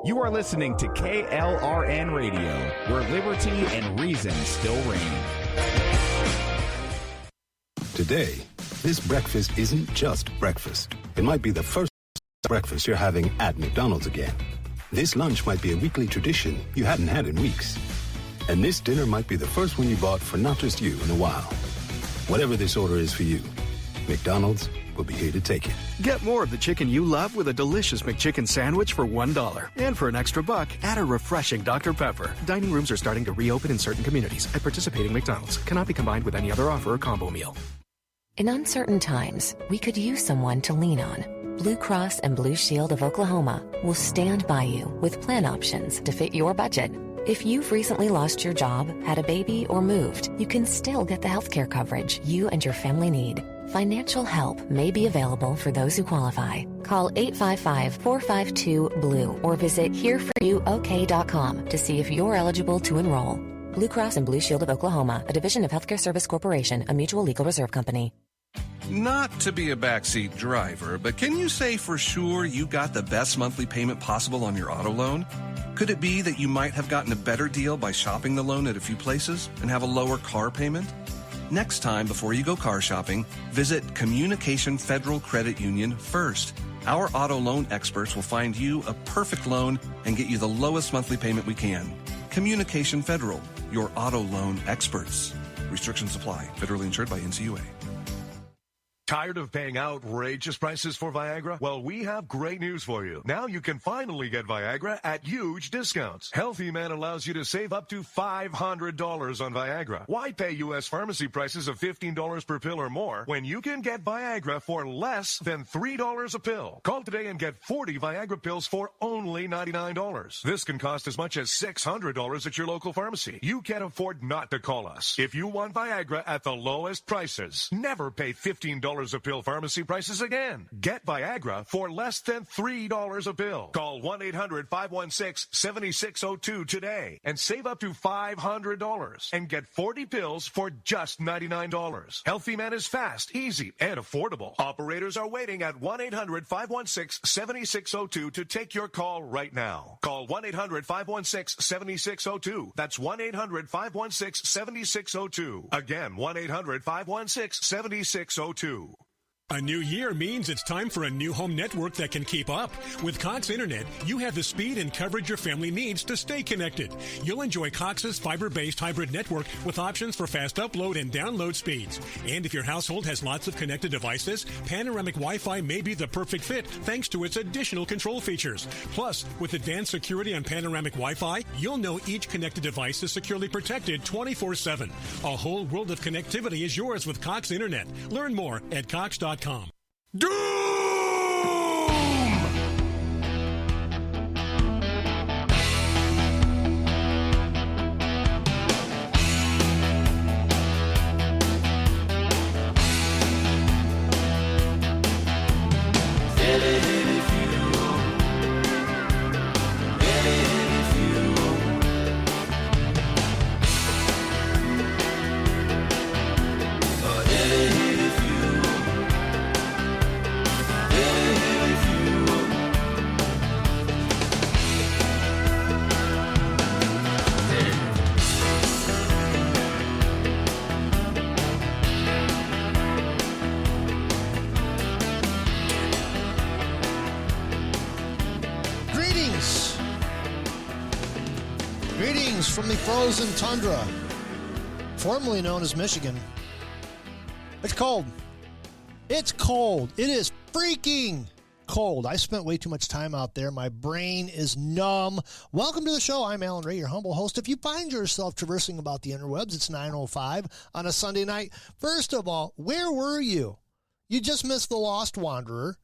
You are listening to KLRN Radio, where liberty and reason still reign. Today, this breakfast isn't just breakfast. It might be the first breakfast you're having at McDonald's again. This lunch might be a weekly tradition you hadn't had in weeks. And this dinner might be the first one you bought for not just you in a while. Whatever this order is for you, McDonald's will be here to take it. Get more of the chicken you love with a delicious McChicken sandwich for $1. And for an extra buck, add a refreshing Dr. Pepper. Dining rooms are starting to reopen in certain communities at participating McDonald's. Cannot be combined with any other offer or combo meal. In uncertain times, we could use someone to lean on. Blue Cross and Blue Shield of Oklahoma will stand by you with plan options to fit your budget. If you've recently lost your job, had a baby, or moved, you can still get the healthcare coverage you and your family need. Financial help may be available for those who qualify. Call 855-452-BLUE or visit hereforyouok.com to see if you're eligible to enroll. Blue Cross and Blue Shield of Oklahoma, a division of Healthcare Service Corporation, a mutual legal reserve company. Not to be a backseat driver, but can you say for sure you got the best monthly payment possible on your auto loan? Could it be that you might have gotten a better deal by shopping the loan at a few places and have a lower car payment? Next time, before you go car shopping, visit Communication Federal Credit Union first. Our auto loan experts will find you a perfect loan and get you the lowest monthly payment we can. Communication Federal, your auto loan experts. Restrictions apply. Federally insured by NCUA. Tired of paying outrageous prices for Viagra? Well, we have great news for you. Now you can finally get Viagra at huge discounts. Healthy Man allows you to save up to $500 on Viagra. Why pay U.S. pharmacy prices of $15 per pill or more when you can get Viagra for less than $3 a pill? Call today and get 40 Viagra pills for only $99. This can cost as much as $600 at your local pharmacy. You can't afford not to call us. If you want Viagra at the lowest prices, never pay $15 a pill pharmacy prices again. Get Viagra for less than $3 a pill. Call 1-800-516-7602 today and save up to $500 and get 40 pills for just $99. Healthy Man is fast, easy, and affordable. Operators are waiting at 1-800-516-7602 to take your call right now. Call 1-800-516-7602. That's 1-800-516-7602. Again, 1-800-516-7602. A new year means it's time for a new home network that can keep up. With Cox Internet, you have the speed and coverage your family needs to stay connected. You'll enjoy Cox's fiber-based hybrid network with options for fast upload and download speeds. And if your household has lots of connected devices, Panoramic Wi-Fi may be the perfect fit thanks to its additional control features. Plus, with advanced security on Panoramic Wi-Fi, you'll know each connected device is securely protected 24/7. A whole world of connectivity is yours with Cox Internet. Learn more at Cox.com. Doom! From the frozen tundra, formerly known as Michigan. It's cold. It's cold. It is freaking cold. I spent way too much time out there. My brain is numb. Welcome to the show. I'm Alan Ray, your humble host. If you find yourself traversing about the interwebs, it's 9:05 on a Sunday night. First of all, where were you? You just missed the Lost Wanderer.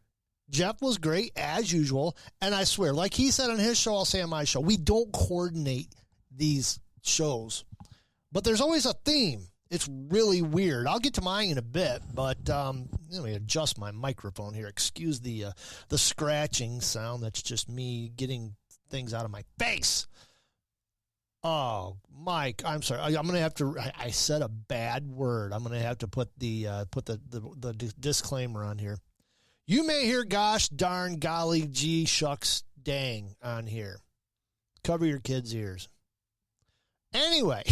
Jeff was great, as usual. And I swear, like he said on his show, I'll say on my show, we don't coordinate these shows, but there's always a theme. It's really weird. I'll get to mine in a bit, but let me adjust my microphone here. Excuse the scratching sound. That's just me getting things out of my face. Oh, Mike, I'm sorry. I'm going to have to. I said a bad word. I'm going to have to put the disclaimer on here. You may hear "gosh darn golly gee shucks dang" on here. Cover your kids' ears. Anyway,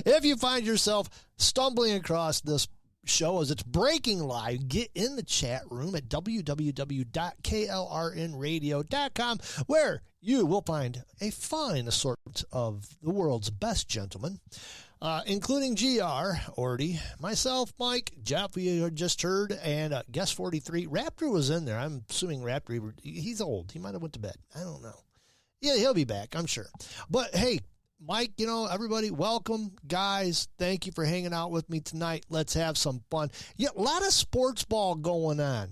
if you find yourself stumbling across this show as it's breaking live, get in the chat room at www.klrnradio.com, where you will find a fine assortment of the world's best gentlemen, including GR, Orty, myself, Mike, Jeff, you just heard, and guest 43. Raptor was in there. I'm assuming Raptor, he's old. He might have went to bed. I don't know. Yeah, he'll be back, I'm sure. But, hey, Mike, everybody, welcome. Guys, thank you for hanging out with me tonight. Let's have some fun. Yeah, a lot of sports ball going on.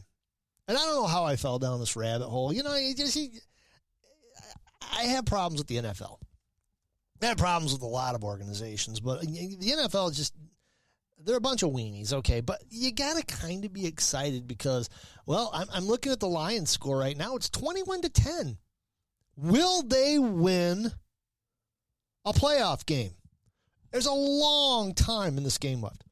And I don't know how I fell down this rabbit hole. I have problems with the NFL. I have problems with a lot of organizations, but the NFL is just, they're a bunch of weenies, okay? But you got to kind of be excited because, well, I'm looking at the Lions score right now. It's 21-10. Will they win a playoff game? There's a long time in this game left.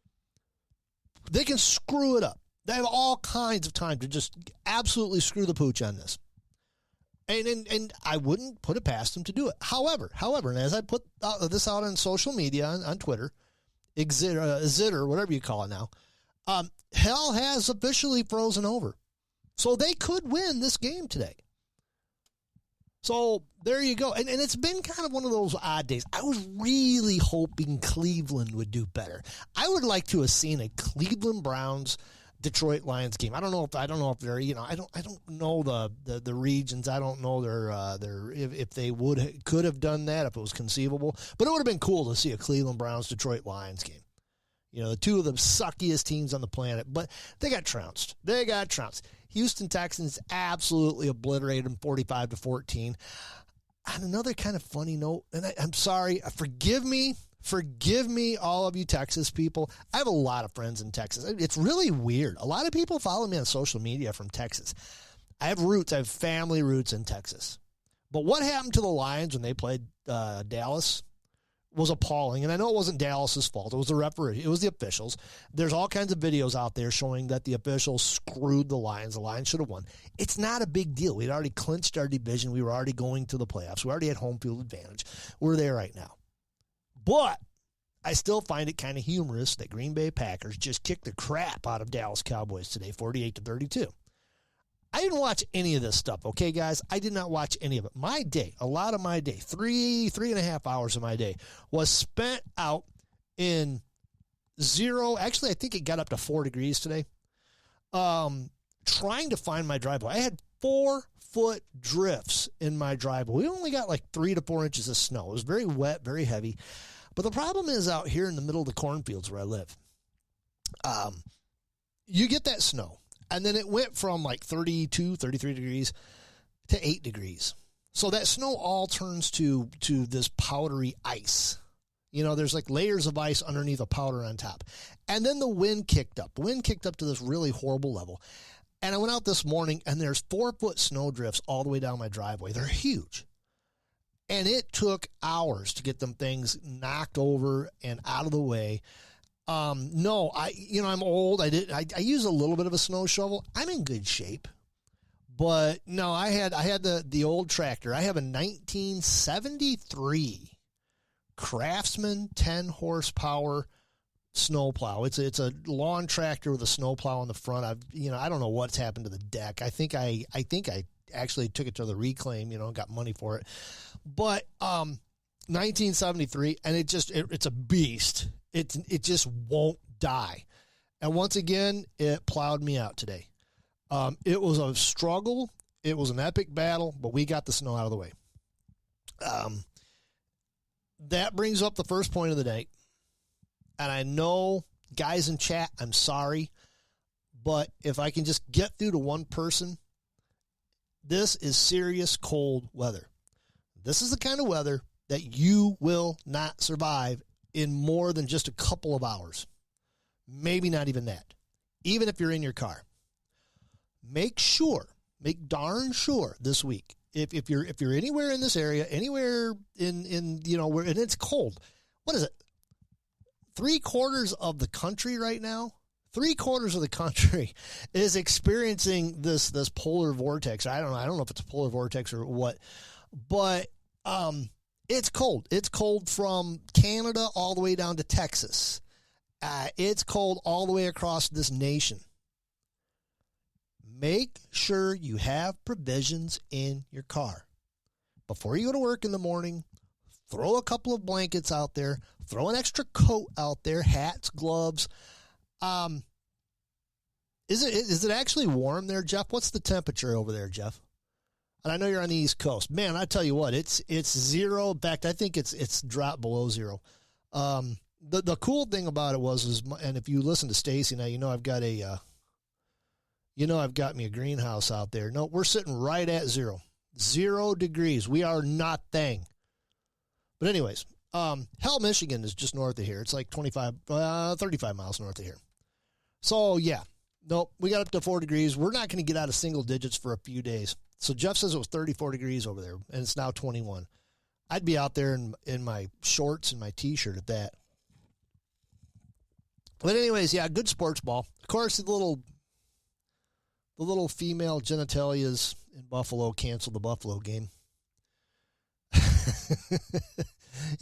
They can screw it up. They have all kinds of time to just absolutely screw the pooch on this. And I wouldn't put it past them to do it. However, and as I put this out on social media, on Twitter, Zitter, whatever you call it now, hell has officially frozen over. So they could win this game today. So there you go. And it's been kind of one of those odd days. I was really hoping Cleveland would do better. I would like to have seen a Cleveland Browns Detroit Lions game. I don't know if they're, I don't know the regions. I don't know their if they could have done that, if it was conceivable. But it would have been cool to see a Cleveland Browns Detroit Lions game. The two of the suckiest teams on the planet, but they got trounced. Houston Texans absolutely obliterated them 45-14. On another kind of funny note, and I'm sorry, forgive me, all of you Texas people. I have a lot of friends in Texas. It's really weird. A lot of people follow me on social media from Texas. I have family roots in Texas. But what happened to the Lions when they played Dallas was appalling. And I know it wasn't Dallas's fault. It was the referee. It was the officials. There's all kinds of videos out there showing that the officials screwed the Lions. The Lions should have won. It's not a big deal. We'd already clinched our division. We were already going to the playoffs. We already had home field advantage. We're there right now. But I still find it kind of humorous that Green Bay Packers just kicked the crap out of Dallas Cowboys today, 48-32. I didn't watch any of this stuff, okay, guys? I did not watch any of it. My day, a lot of my day, three and a half hours of my day was spent out in zero. Actually, I think it got up to 4 degrees today. Trying to find my driveway. I had 4-foot drifts in my driveway. We only got like 3 to 4 inches of snow. It was very wet, very heavy. But the problem is out here in the middle of the cornfields where I live, you get that snow. And then it went from like 32, 33 degrees to 8 degrees. So that snow all turns to this powdery ice. There's like layers of ice underneath a powder on top. And then the wind kicked up. The wind kicked up to this really horrible level. And I went out this morning, and there's 4-foot snow drifts all the way down my driveway. They're huge. And it took hours to get them things knocked over and out of the way. No, I'm old. I use a little bit of a snow shovel. I'm in good shape, but no, I had the old tractor. I have a 1973 Craftsman 10 horsepower snowplow. It's a lawn tractor with a snowplow on the front. I don't know what's happened to the deck. I think I actually took it to the reclaim, got money for it, but, 1973, and it's a beast. It just won't die. And once again, it plowed me out today. It was a struggle. It was an epic battle, but we got the snow out of the way. That brings up the first point of the night. And I know, guys in chat, I'm sorry, but if I can just get through to one person, this is serious cold weather. This is the kind of weather that you will not survive in more than just a couple of hours. Maybe not even that. Even if you're in your car. Make darn sure this week, if you're anywhere in this area, anywhere in where, and it's cold. What is it? 3/4 of the country right now? 3/4 of the country is experiencing this polar vortex. I don't know if it's a polar vortex or what. But it's cold. It's cold from Canada all the way down to Texas. It's cold all the way across this nation. Make sure you have provisions in your car. Before you go to work in the morning, throw a couple of blankets out there. Throw an extra coat out there, hats, gloves. Is it actually warm there, Jeff? What's the temperature over there, Jeff? And I know you're on the East Coast. Man, I tell you what, it's zero. In fact, I think it's dropped below zero. The cool thing about it was, and if you listen to Stacy now, I've got I've got me a greenhouse out there. No, we're sitting right at 0 degrees. We are not thing. But anyways, Hell, Michigan is just north of here. It's like 35 miles north of here. So yeah, nope, we got up to 4 degrees. We're not going to get out of single digits for a few days. So Jeff says it was 34 degrees over there, and it's now 21. I'd be out there in my shorts and my T-shirt at that. But anyways, yeah, good sports ball. Of course, the little female genitalias in Buffalo canceled the Buffalo game.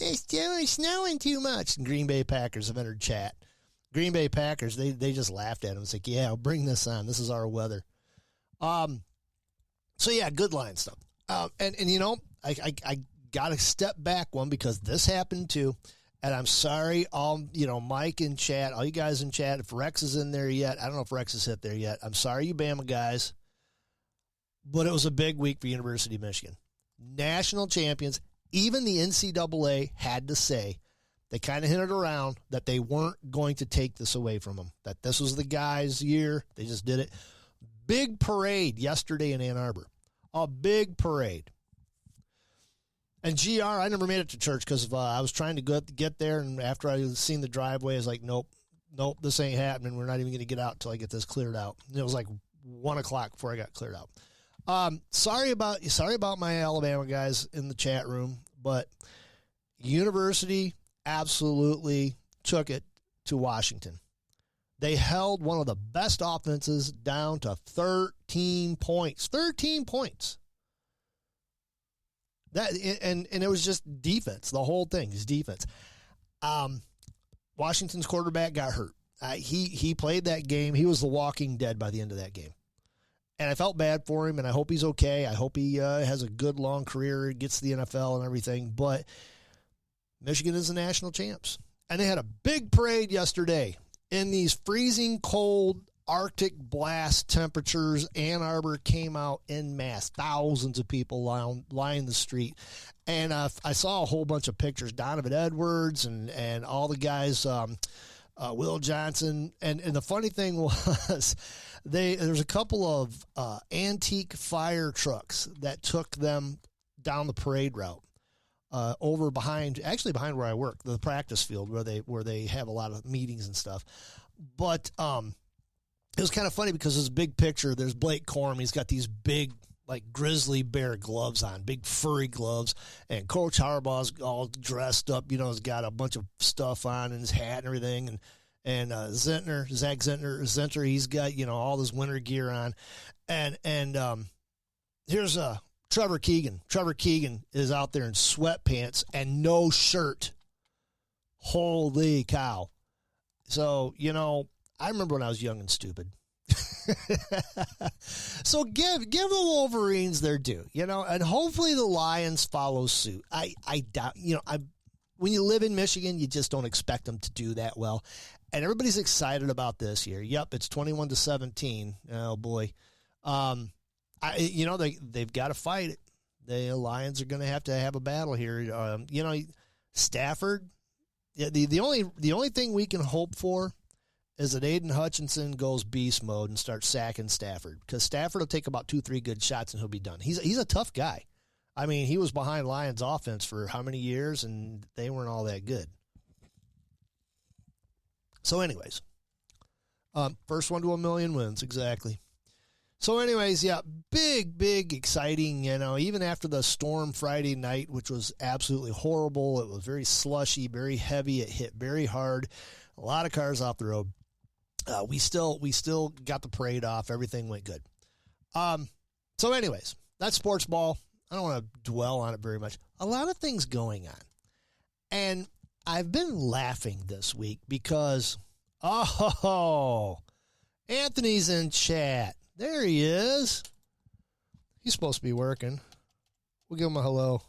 It's snowing too much. And Green Bay Packers have entered chat. Green Bay Packers, they just laughed at him. It's like, yeah, I'll bring this on. This is our weather. So yeah, good line stuff. And I got to step back one because this happened too. And I'm sorry, Mike in chat, all you guys in chat, if Rex is in there yet, I don't know if Rex has hit there yet. I'm sorry, you Bama guys. But it was a big week for University of Michigan. National champions, even the NCAA had to say, they kind of hinted around that they weren't going to take this away from them, that this was the guys' year. They just did it. Big parade yesterday in Ann Arbor. A big parade. And GR, I never made it to church because I was trying to get there, and after I seen the driveway, I was like, nope, this ain't happening. We're not even going to get out until I get this cleared out. And it was like 1 o'clock before I got cleared out. Sorry about my Alabama guys in the chat room, but University absolutely took it to Washington. They held one of the best offenses down to 13 points. 13 points. That and it was just defense. The whole thing is defense. Washington's quarterback got hurt. He played that game. He was the walking dead by the end of that game. And I felt bad for him, and I hope he's okay. I hope he has a good, long career, gets to the NFL and everything. But Michigan is the national champs. And they had a big parade yesterday in these freezing cold Arctic blast temperatures. Ann Arbor came out en masse. Thousands of people lined the street. And I saw a whole bunch of pictures. Donovan Edwards and all the guys, Will Johnson. And the funny thing was there's a couple of antique fire trucks that took them down the parade route. Over behind where I work, the practice field where they have a lot of meetings and stuff. But it was kind of funny because there's a big picture. There's Blake Corum. He's got these big, like, grizzly bear gloves on, big furry gloves. And Coach Harbaugh's all dressed up, has got a bunch of stuff on and his hat and everything. And Zach Zentner, he's got, all his winter gear on. And here's Trevor Keegan. Trevor Keegan is out there in sweatpants and no shirt. Holy cow. So, I remember when I was young and stupid. So give the Wolverines their due, and hopefully the Lions follow suit. I doubt, when you live in Michigan, you just don't expect them to do that well. And everybody's excited about this year. Yep, it's 21-17. Oh boy. They've got to fight it. The Lions are going to have a battle here. Stafford. Yeah, the only thing we can hope for is that Aiden Hutchinson goes beast mode and starts sacking Stafford, because Stafford will take about 2-3 good shots and he'll be done. He's a tough guy. I mean, he was behind Lions offense for how many years, and they weren't all that good. So, anyways, first one to 1 million wins, exactly. So anyways, yeah, big, exciting, even after the storm Friday night, which was absolutely horrible. It was very slushy, very heavy. It hit very hard. A lot of cars off the road. We still got the parade off. Everything went good. So anyways, that's sports ball. I don't want to dwell on it very much. A lot of things going on. And I've been laughing this week because, Anthony's in chat. There he is. He's supposed to be working. We'll give him a hello.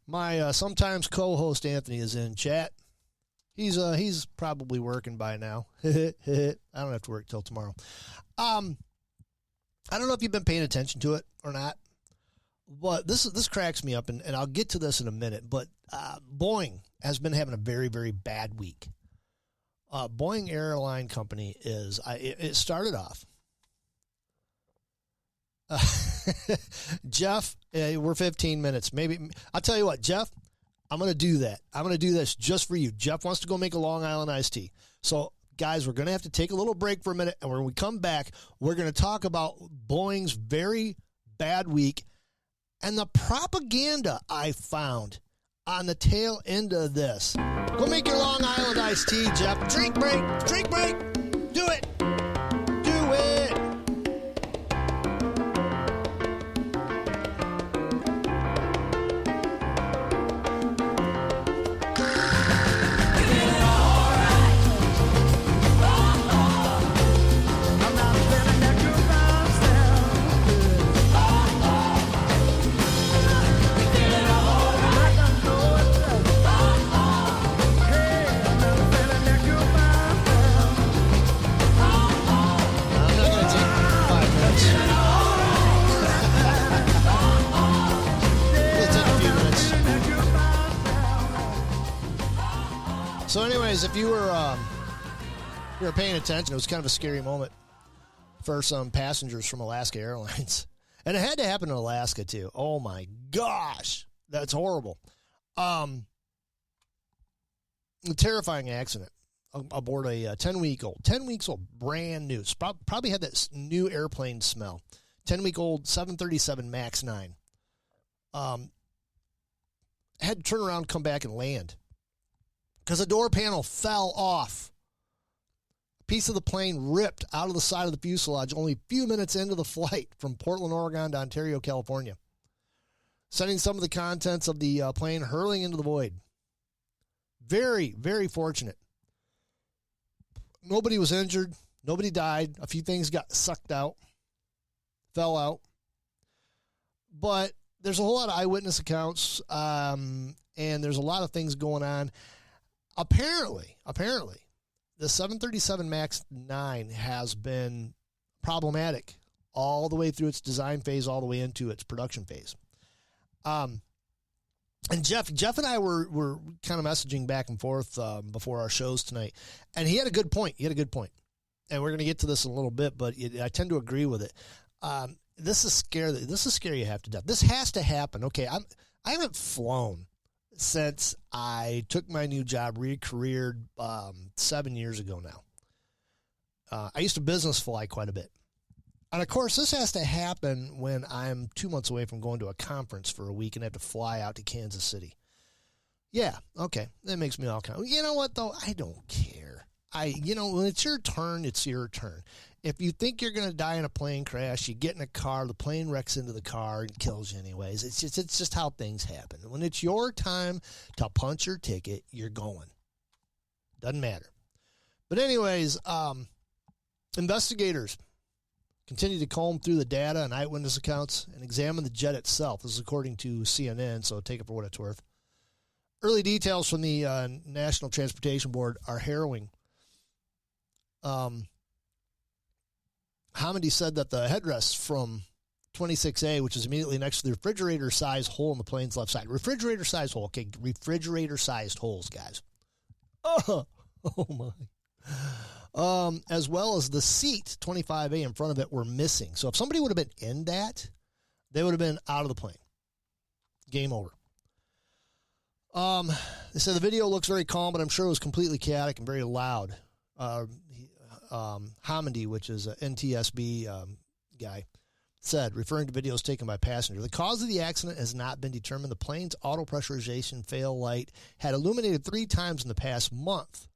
My sometimes co-host Anthony is in chat. He's probably working by now. I don't have to work till tomorrow. I don't know if you've been paying attention to it or not, but this cracks me up, and I'll get to this in a minute. But Boeing has been having a very, very bad week. Boeing Airline Company it started off. Jeff, we're 15 minutes. Maybe I'll tell you what, Jeff, I'm going to do that. I'm going to do this just for you. Jeff wants to go make a Long Island iced tea. So, guys, we're going to have to take a little break for a minute, and when we come back, we're going to talk about Boeing's very bad week and the propaganda I found on the tail end of this. Go make your Long Island iced tea, Jeff. Drink break. Drink break. Do it. Do it. So anyways, if you were paying attention, it was kind of a scary moment for some passengers from Alaska Airlines. And it had to happen in Alaska, too. Oh, my gosh. That's horrible. A terrifying accident aboard a 10 weeks old, brand new. Probably had that new airplane smell. 10-week-old 737 MAX 9. Had to turn around, come back, and land, because the door panel fell off. A piece of the plane ripped out of the side of the fuselage only a few minutes into the flight from Portland, Oregon to Ontario, California, sending some of the contents of the plane hurling into the void. Very, very fortunate. Nobody was injured. Nobody died. A few things got sucked out, fell out. But there's a whole lot of eyewitness accounts, and there's a lot of things going on. Apparently, the 737 MAX 9 has been problematic all the way through its design phase, all the way into its production phase. And Jeff and I were kind of messaging back and forth before our shows tonight, and he had a good point. And we're going to get to this in a little bit, but I tend to agree with it. This is scary. This is scary you have to death. This has to happen. Okay, I haven't flown since I took my new job, re-careered 7 years ago now. I used to business fly quite a bit. And, of course, this has to happen when I'm 2 months away from going to a conference for a week and have to fly out to Kansas City. Yeah, okay, that makes me all kind of, you know what, though? I don't care. When it's your turn, it's your turn. If you think you're going to die in a plane crash, you get in a car, the plane wrecks into the car and kills you anyways. It's just how things happen. When it's your time to punch your ticket, you're going. Doesn't matter. But anyways, investigators continue to comb through the data and eyewitness accounts and examine the jet itself. This is according to CNN, so take it for what it's worth. Early details from the National Transportation Board are harrowing. Hamidi said that the headrests from 26A, which is immediately next to the refrigerator-sized hole in the plane's left side. Refrigerator-sized hole. Okay, refrigerator-sized holes, guys. Oh my. As well as the seat, 25A, in front of it were missing. So if somebody would have been in that, they would have been out of the plane. Game over. They said the video looks very calm, but I'm sure it was completely chaotic and very loud. Hamidi, which is an NTSB guy, said, referring to videos taken by passengers, the cause of the accident has not been determined. The plane's auto pressurization fail light had illuminated 3 times in the past month.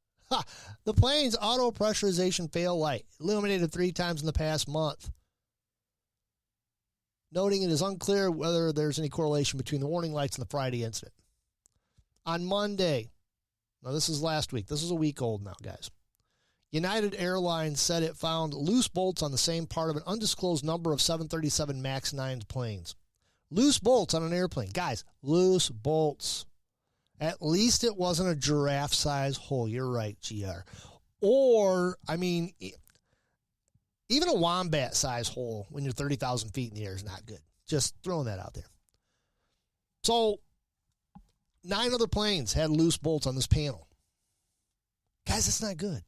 The plane's auto pressurization fail light illuminated 3 times in the past month. noting it is unclear whether there's any correlation between the warning lights and the Friday incident. On Monday, now this is last week, this is a week old now, guys. United Airlines said it found loose bolts on the same part of an undisclosed number of 737 MAX 9 planes. Loose bolts on an airplane. Guys, loose bolts. At least it wasn't a giraffe-size hole. You're right, GR. Or, I mean, even a wombat-size hole when you're 30,000 feet in the air is not good. Just throwing that out there. So, 9 other planes had loose bolts on this panel. Guys, that's not good.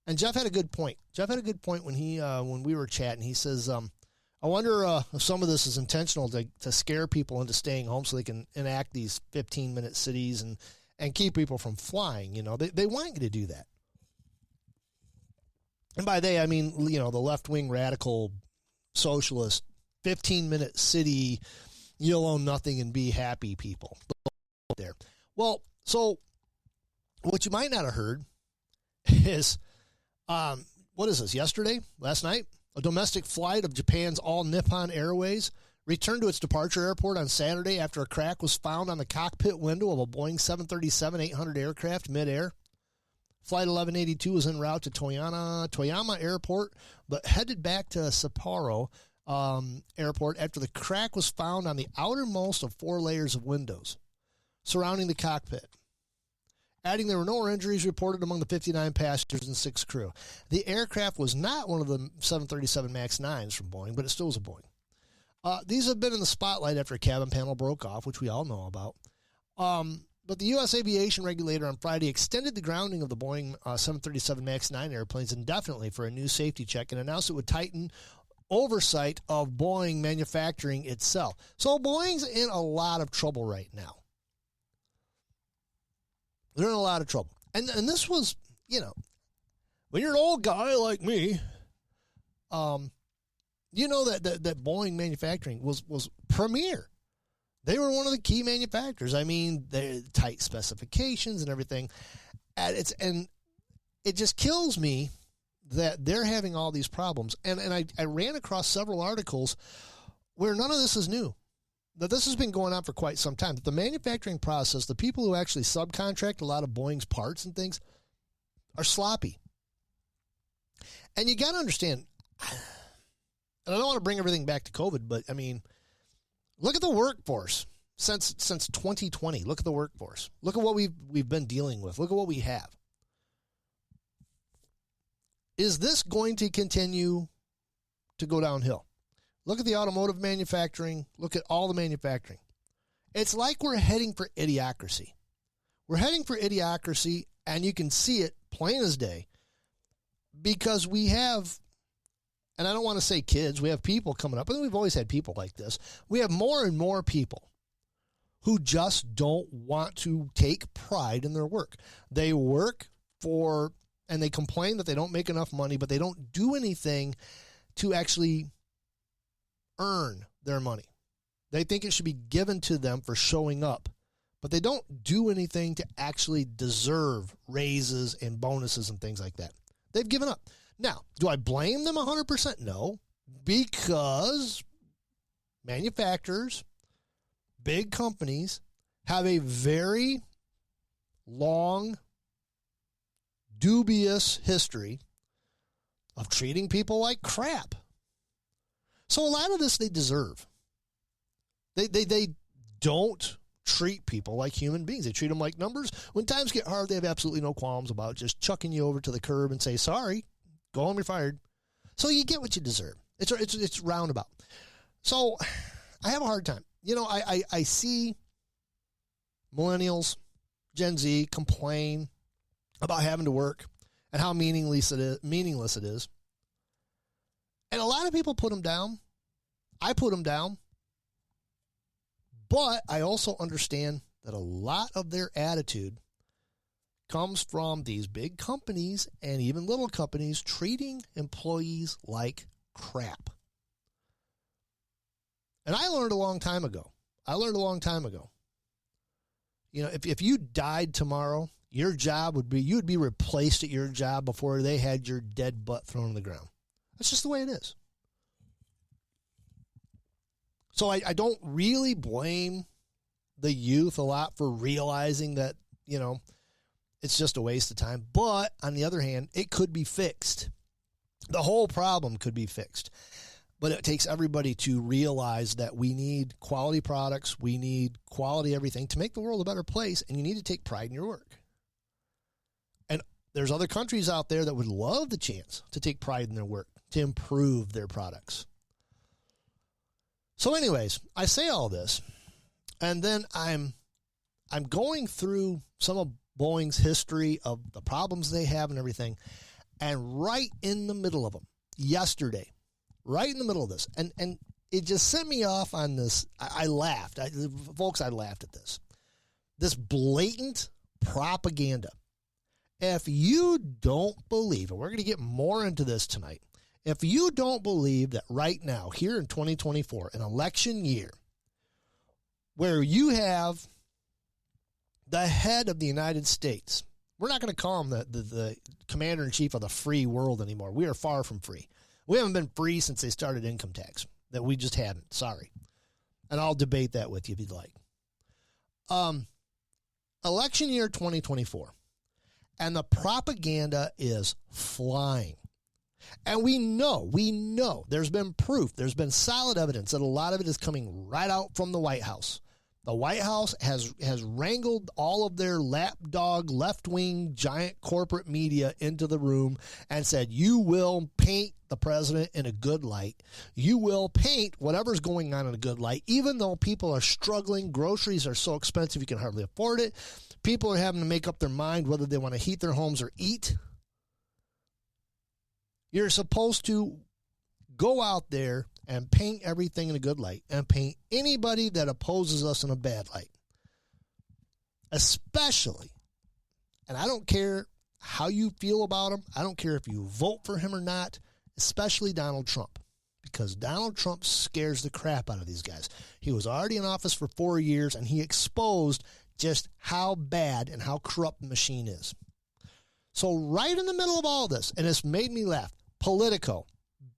And Jeff had a good point. Jeff had a good point when we were chatting. He says, I wonder if some of this is intentional to scare people into staying home so they can enact these 15-minute cities and keep people from flying. You know, they want you to do that. And by they, I mean, you know, the left-wing radical socialist 15-minute city, you'll own nothing and be happy people. There. Well, so what you might not have heard is, what is this, last night? A domestic flight of Japan's All Nippon Airways returned to its departure airport on Saturday after a crack was found on the cockpit window of a Boeing 737-800 aircraft midair. Flight 1182 was en route to Toyama Airport, but headed back to Sapporo Airport after the crack was found on the outermost of 4 layers of windows surrounding the cockpit. Adding, there were no injuries reported among the 59 passengers and 6 crew. The aircraft was not one of the 737 MAX 9s from Boeing, but it still was a Boeing. These have been in the spotlight after a cabin panel broke off, which we all know about. But the U.S. aviation regulator on Friday extended the grounding of the Boeing 737 MAX 9 airplanes indefinitely for a new safety check and announced it would tighten oversight of Boeing manufacturing itself. So Boeing's in a lot of trouble right now. They're in a lot of trouble. And this was, you know, when you're an old guy like me, you know that Boeing manufacturing was premier. They were one of the key manufacturers. I mean, they're tight specifications and everything. And it just kills me that they're having all these problems. And I ran across several articles where none of this is new. That this has been going on for quite some time. That the manufacturing process, the people who actually subcontract a lot of Boeing's parts and things, are sloppy. And you got to understand, and I don't want to bring everything back to COVID, but I mean, look at the workforce since 2020. Look at the workforce. Look at what we've been dealing with. Look at what we have. Is this going to continue to go downhill? Look at the automotive manufacturing. Look at all the manufacturing. It's like we're heading for idiocracy. We're heading for idiocracy, and you can see it plain as day because we have, and I don't want to say kids, we have people coming up, and we've always had people like this. We have more and more people who just don't want to take pride in their work. They work for, and they complain that they don't make enough money, but they don't do anything to actually earn their money. They think it should be given to them for showing up, but they don't do anything to actually deserve raises and bonuses and things like that. They've given up. Now, do I blame them 100%? No, because manufacturers, big companies have a very long, dubious history of treating people like crap. So a lot of this they deserve. They don't treat people like human beings. They treat them like numbers. When times get hard, they have absolutely no qualms about just chucking you over to the curb and say, sorry, go home, you're fired. So you get what you deserve. It's roundabout. So I have a hard time. You know, I see millennials, Gen Z complain about having to work and how meaningless it is. And a lot of people put them down. I put them down. But I also understand that a lot of their attitude comes from these big companies and even little companies treating employees like crap. And I learned a long time ago. You know, if you died tomorrow, your job would be, you'd be replaced at your job before they had your dead butt thrown on the ground. That's just the way it is. So I don't really blame the youth a lot for realizing that, it's just a waste of time. But on the other hand, it could be fixed. The whole problem could be fixed. But it takes everybody to realize that we need quality products. We need quality everything to make the world a better place. And you need to take pride in your work. And there's other countries out there that would love the chance to take pride in their work, to improve their products. So anyways, I say all this, and then I'm going through some of Boeing's history of the problems they have and everything, and right in the middle of them, yesterday, right in the middle of this, and it just sent me off on this. I laughed. Folks, I laughed at this. This blatant propaganda. If you don't believe, and we're going to get more into this tonight, if you don't believe that right now, here in 2024, an election year, where you have the head of the United States, we're not going to call him the commander-in-chief of the free world anymore. We are far from free. We haven't been free since they started income tax. That we just haven't. Sorry. And I'll debate that with you if you'd like. Election year 2024. And the propaganda is flying. And we know, there's been proof, there's been solid evidence that a lot of it is coming right out from the White House. The White House has wrangled all of their lapdog, left-wing, giant corporate media into the room and said, you will paint the president in a good light. You will paint whatever's going on in a good light, even though people are struggling. Groceries are so expensive you can hardly afford it. People are having to make up their mind whether they want to heat their homes or eat. You're supposed to go out there and paint everything in a good light and paint anybody that opposes us in a bad light. Especially, and I don't care how you feel about him. I don't care if you vote for him or not, especially Donald Trump, because Donald Trump scares the crap out of these guys. He was already in office for 4 years, and he exposed just how bad and how corrupt the machine is. So right in the middle of all this, and it's made me laugh, Politico,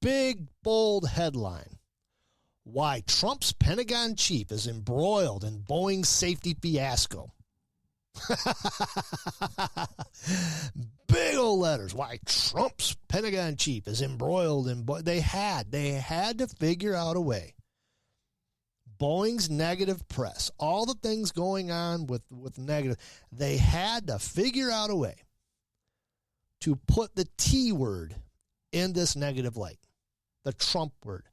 big, bold headline. Why Trump's Pentagon chief is embroiled in Boeing safety fiasco. Big old letters. Why Trump's Pentagon chief is embroiled in They had to figure out a way. Boeing's negative press, all the things going on with negative, they had to figure out a way to put the T word in this negative light, the Trump word.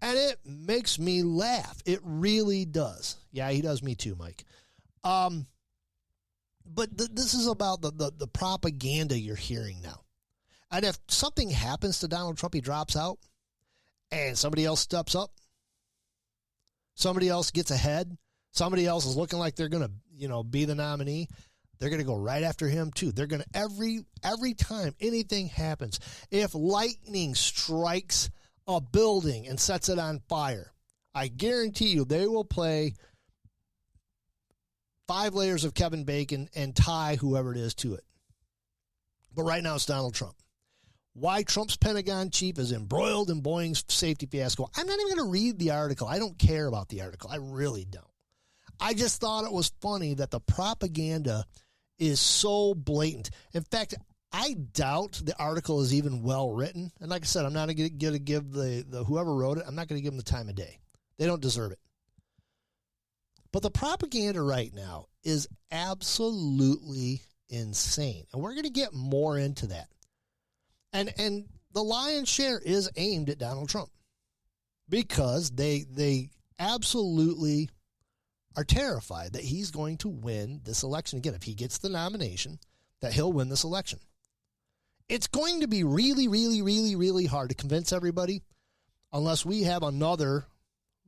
And it makes me laugh. It really does. Yeah, he does me too, Mike. But this is about the propaganda you're hearing now. And if something happens to Donald Trump, he drops out, and somebody else steps up, somebody else gets ahead, somebody else is looking like they're going to, be the nominee, they're going to go right after him too. They're going to, every time anything happens, if lightning strikes a building and sets it on fire, I guarantee you they will play 5 layers of Kevin Bacon and tie whoever it is to it. But right now it's Donald Trump. Why Trump's Pentagon chief is embroiled in Boeing's safety fiasco. I'm not even going to read the article. I don't care about the article. I really don't. I just thought it was funny that the propaganda is so blatant. In fact, I doubt the article is even well written. And like I said, I'm not going to give the whoever wrote it, I'm not going to give them the time of day. They don't deserve it. But the propaganda right now is absolutely insane. And we're going to get more into that. And the lion's share is aimed at Donald Trump because they absolutely are terrified that he's going to win this election. Again, if he gets the nomination, that he'll win this election. It's going to be really, really, really, really hard to convince everybody unless we have another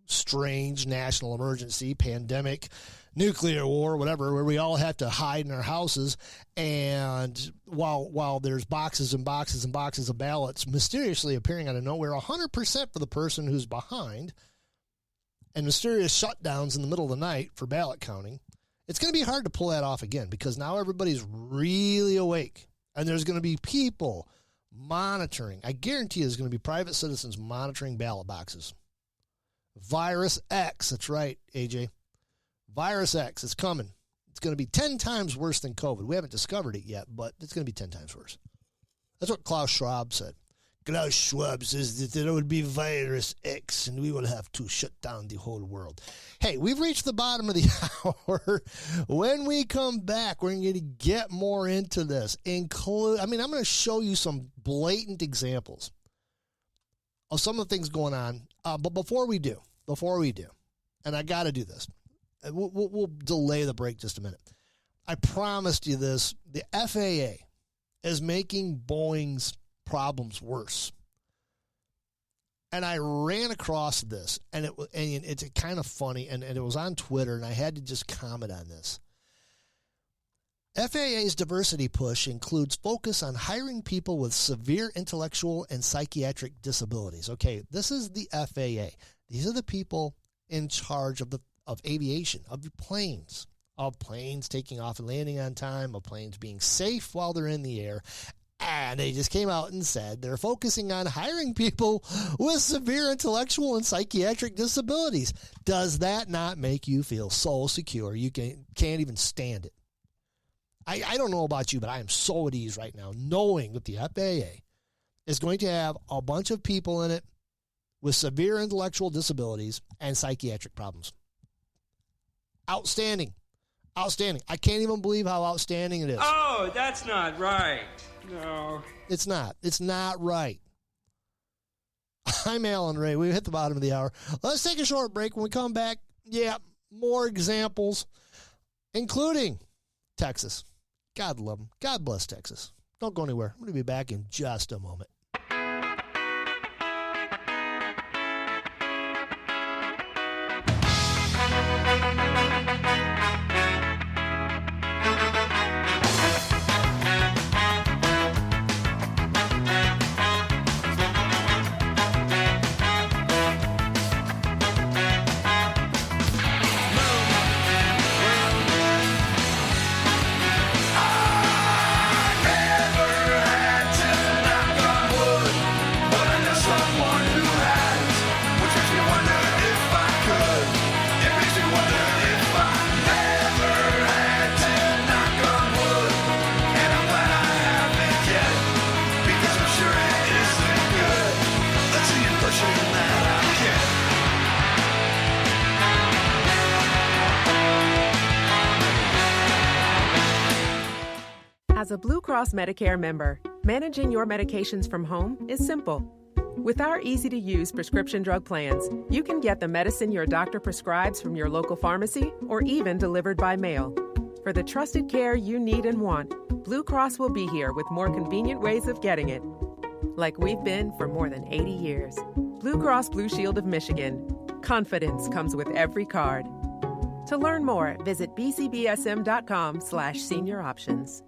strange national emergency, pandemic, nuclear war, whatever, where we all have to hide in our houses, and while there's boxes and boxes and boxes of ballots mysteriously appearing out of nowhere, 100% for the person who's behind, and mysterious shutdowns in the middle of the night for ballot counting, it's going to be hard to pull that off again because now everybody's really awake, and there's going to be people monitoring. I guarantee there's going to be private citizens monitoring ballot boxes. Virus X. That's right, AJ. Virus X is coming. It's going to be 10 times worse than COVID. We haven't discovered it yet, but it's going to be 10 times worse. That's what Klaus Schwab said. Klaus Schwab says that there would be Virus X, and we will have to shut down the whole world. Hey, we've reached the bottom of the hour. When we come back, we're going to get more into this. I'm going to show you some blatant examples of some of the things going on. But before we do, and I got to do this, we'll delay the break just a minute. I promised you this. The FAA is making Boeing's problems worse. And I ran across this, and it's kind of funny, and it was on Twitter, and I had to just comment on this. FAA's diversity push includes focus on hiring people with severe intellectual and psychiatric disabilities. Okay, this is the FAA. These are the people in charge of aviation, of planes taking off and landing on time, of planes being safe while they're in the air. And they just came out and said they're focusing on hiring people with severe intellectual and psychiatric disabilities. Does that not make you feel so secure you can't even stand it? I don't know about you, but I am so at ease right now knowing that the FAA is going to have a bunch of people in it with severe intellectual disabilities and psychiatric problems. Outstanding. Outstanding. I can't even believe how outstanding it is. Oh, that's not right. No. It's not. It's not right. I'm Alan Ray. We've hit the bottom of the hour. Let's take a short break. When we come back, more examples, including Texas. God love them. God bless Texas. Don't go anywhere. I'm going to be back in just a moment. As a Blue Cross Medicare member, managing your medications from home is simple. With our easy-to-use prescription drug plans, you can get the medicine your doctor prescribes from your local pharmacy or even delivered by mail. For the trusted care you need and want, Blue Cross will be here with more convenient ways of getting it. Like we've been for more than 80 years. Blue Cross Blue Shield of Michigan. Confidence comes with every card. To learn more, visit bcbsm.com/senior options.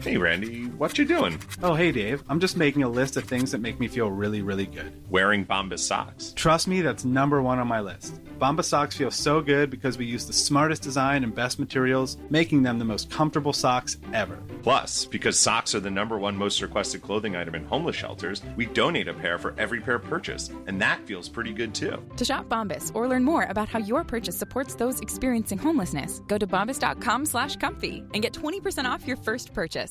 Hey, Randy, what you doing? Oh, hey, Dave. I'm just making a list of things that make me feel really, really good. Wearing Bombas socks. Trust me, that's number one on my list. Bombas socks feel so good because we use the smartest design and best materials, making them the most comfortable socks ever. Plus, because socks are the number one most requested clothing item in homeless shelters, we donate a pair for every pair purchased, and that feels pretty good, too. To shop Bombas or learn more about how your purchase supports those experiencing homelessness, go to bombas.com/comfy and get 20% off your first purchase.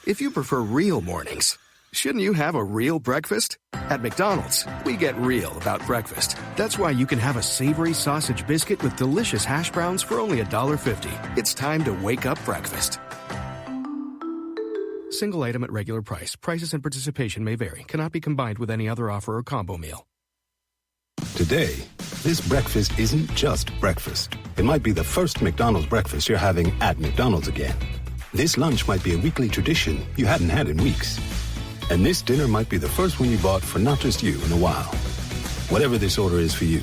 If you prefer real mornings, shouldn't you have a real breakfast? At McDonald's, we get real about breakfast. That's why you can have a savory sausage biscuit with delicious hash browns for only $1.50. It's time to wake up breakfast. Single item at regular price. Prices and participation may vary. Cannot be combined with any other offer or combo meal. Today, this breakfast isn't just breakfast. It might be the first McDonald's breakfast you're having at McDonald's again. This lunch might be a weekly tradition you hadn't had in weeks. And this dinner might be the first one you bought for not just you in a while. Whatever this order is for you,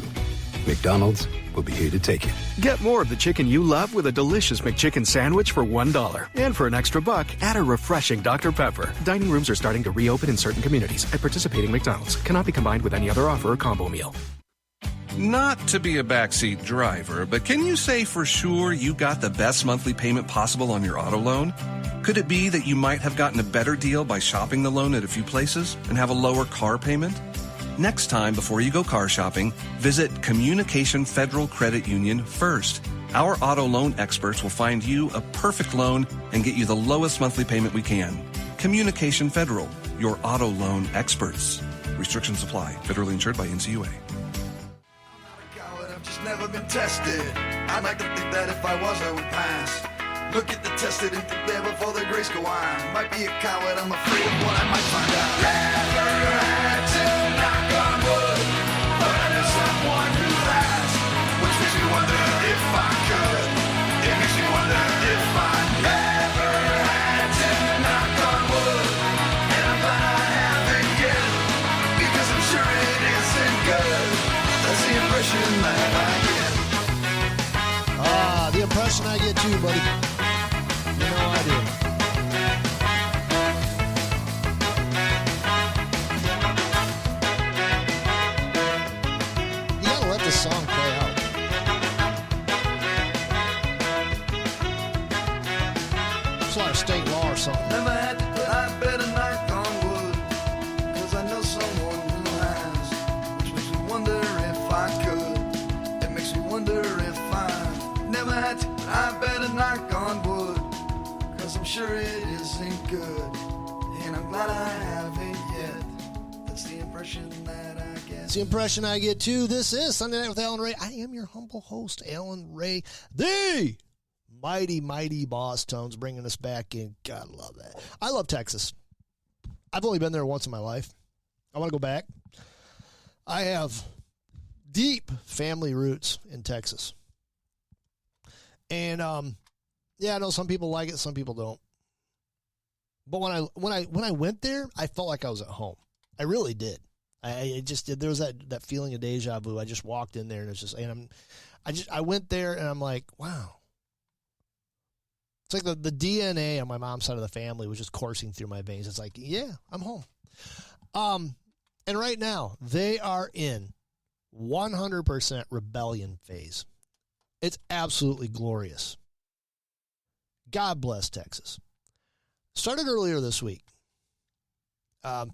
McDonald's will be here to take it. Get more of the chicken you love with a delicious McChicken sandwich for $1. And for an extra buck, add a refreshing Dr. Pepper. Dining rooms are starting to reopen in certain communities at participating McDonald's. Cannot be combined with any other offer or combo meal. Not to be a backseat driver, but can you say for sure you got the best monthly payment possible on your auto loan? Could it be that you might have gotten a better deal by shopping the loan at a few places and have a lower car payment? Next time, before you go car shopping, visit Communication Federal Credit Union first. Our auto loan experts will find you a perfect loan and get you the lowest monthly payment we can. Communication Federal, your auto loan experts. Restrictions apply. Federally insured by NCUA. I've just never been tested. I'd like to think that if I was, I would pass. Look at the tested and think there before the grace go on. Might be a coward, I'm afraid of what I might find out. Never had to knock on wood, but I know someone who has, which makes me wonder if I could. It makes me wonder if I never had to knock on wood, and I'm glad I haven't yet, because I'm sure it isn't good. That's the impression that I get. The impression I get too, buddy. You know I do. You gotta let this song play out. It's like state law or something. Never had to, but I better knock on wood, cause I know someone who has, which makes me wonder if I could. It makes me wonder if I never had to, but I better knock on wood, cause I'm sure it isn't good, and I'm glad I haven't yet. That's the impression that I get. It's the impression I get too. This is Sunday Night with Alan Ray. I am your humble host, Alan Ray, the mighty Boss Tones, bringing us back in. God, I love that. I love Texas. I've only been there once in my life. I want to go back. I have deep family roots in Texas. And, yeah, I know some people like it, some people don't. But when I went there, I felt like I was at home. I really did. I just did. There was that feeling of deja vu. I just walked in there and it's just, and I went there and I'm like, wow. It's like the DNA on my mom's side of the family was just coursing through my veins. It's like, yeah, I'm home. And right now they are in 100% rebellion phase. It's absolutely glorious. God bless Texas. Started earlier this week.